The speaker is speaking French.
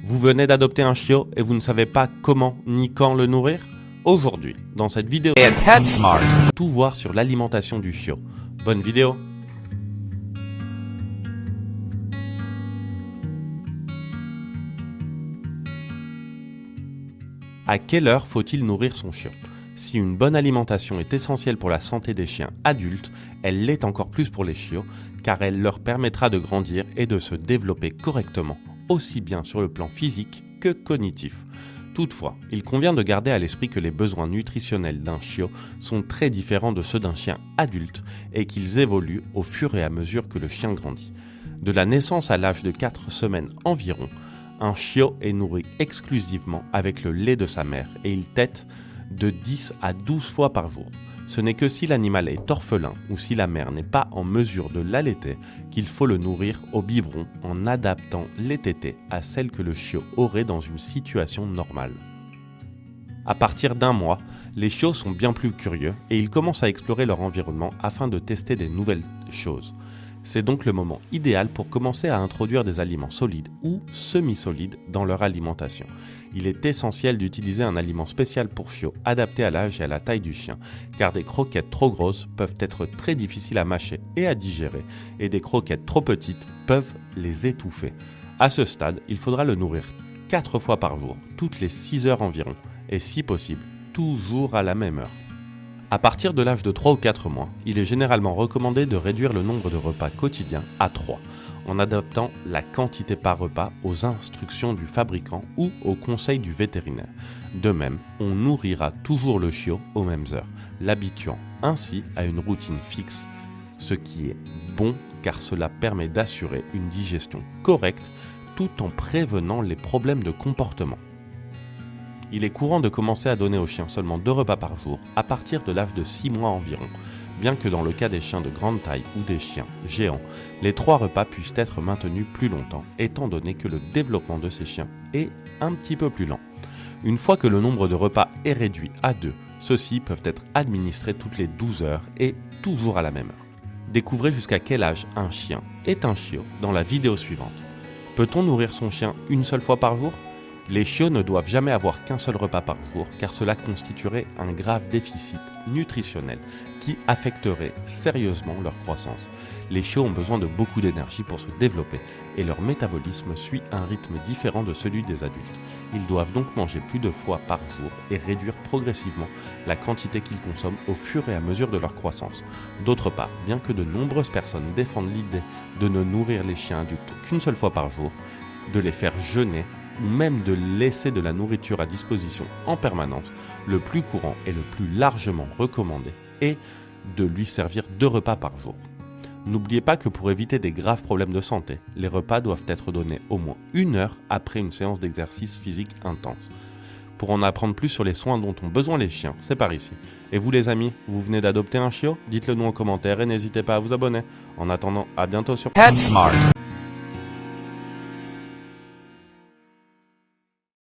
Vous venez d'adopter un chiot et vous ne savez pas comment ni quand le nourrir? Aujourd'hui, dans cette vidéo, tout voir sur l'alimentation du chiot. Bonne vidéo! À quelle heure faut-il nourrir son chiot? Si une bonne alimentation est essentielle pour la santé des chiens adultes, elle l'est encore plus pour les chiots, car elle leur permettra de grandir et de se développer correctement, aussi bien sur le plan physique que cognitif. Toutefois, il convient de garder à l'esprit que les besoins nutritionnels d'un chiot sont très différents de ceux d'un chien adulte et qu'ils évoluent au fur et à mesure que le chien grandit. De la naissance à l'âge de 4 semaines environ, un chiot est nourri exclusivement avec le lait de sa mère et il tète de 10 à 12 fois par jour. Ce n'est que si l'animal est orphelin ou si la mère n'est pas en mesure de l'allaiter qu'il faut le nourrir au biberon en adaptant les tétées à celles que le chiot aurait dans une situation normale. À partir d'un mois, les chiots sont bien plus curieux et ils commencent à explorer leur environnement afin de tester des nouvelles choses. C'est donc le moment idéal pour commencer à introduire des aliments solides ou semi-solides dans leur alimentation. Il est essentiel d'utiliser un aliment spécial pour chiots adapté à l'âge et à la taille du chien, car des croquettes trop grosses peuvent être très difficiles à mâcher et à digérer, et des croquettes trop petites peuvent les étouffer. À ce stade, il faudra le nourrir 4 fois par jour, toutes les 6 heures environ, et si possible, toujours à la même heure. À partir de l'âge de 3 ou 4 mois, il est généralement recommandé de réduire le nombre de repas quotidiens à 3, en adaptant la quantité par repas aux instructions du fabricant ou aux conseils du vétérinaire. De même, on nourrira toujours le chiot aux mêmes heures, l'habituant ainsi à une routine fixe, ce qui est bon car cela permet d'assurer une digestion correcte tout en prévenant les problèmes de comportement. Il est courant de commencer à donner aux chiens seulement 2 repas par jour à partir de l'âge de 6 mois environ, bien que dans le cas des chiens de grande taille ou des chiens géants, les 3 repas puissent être maintenus plus longtemps, étant donné que le développement de ces chiens est un petit peu plus lent. Une fois que le nombre de repas est réduit à 2, ceux-ci peuvent être administrés toutes les 12 heures et toujours à la même heure. Découvrez jusqu'à quel âge un chien est un chiot dans la vidéo suivante. Peut-on nourrir son chien une seule fois par jour ? Les chiots ne doivent jamais avoir qu'un seul repas par jour car cela constituerait un grave déficit nutritionnel qui affecterait sérieusement leur croissance. Les chiots ont besoin de beaucoup d'énergie pour se développer et leur métabolisme suit un rythme différent de celui des adultes. Ils doivent donc manger plus de fois par jour et réduire progressivement la quantité qu'ils consomment au fur et à mesure de leur croissance. D'autre part, bien que de nombreuses personnes défendent l'idée de ne nourrir les chiens adultes qu'une seule fois par jour, de les faire jeûner, ou même de laisser de la nourriture à disposition en permanence, le plus courant et le plus largement recommandé est de lui servir 2 repas par jour. N'oubliez pas que pour éviter des graves problèmes de santé, les repas doivent être donnés au moins 1 heure après une séance d'exercice physique intense. Pour en apprendre plus sur les soins dont ont besoin les chiens, c'est par ici. Et vous les amis, vous venez d'adopter un chiot? Dites-le nous en commentaire et n'hésitez pas à vous abonner. En attendant, à bientôt sur PetSmart.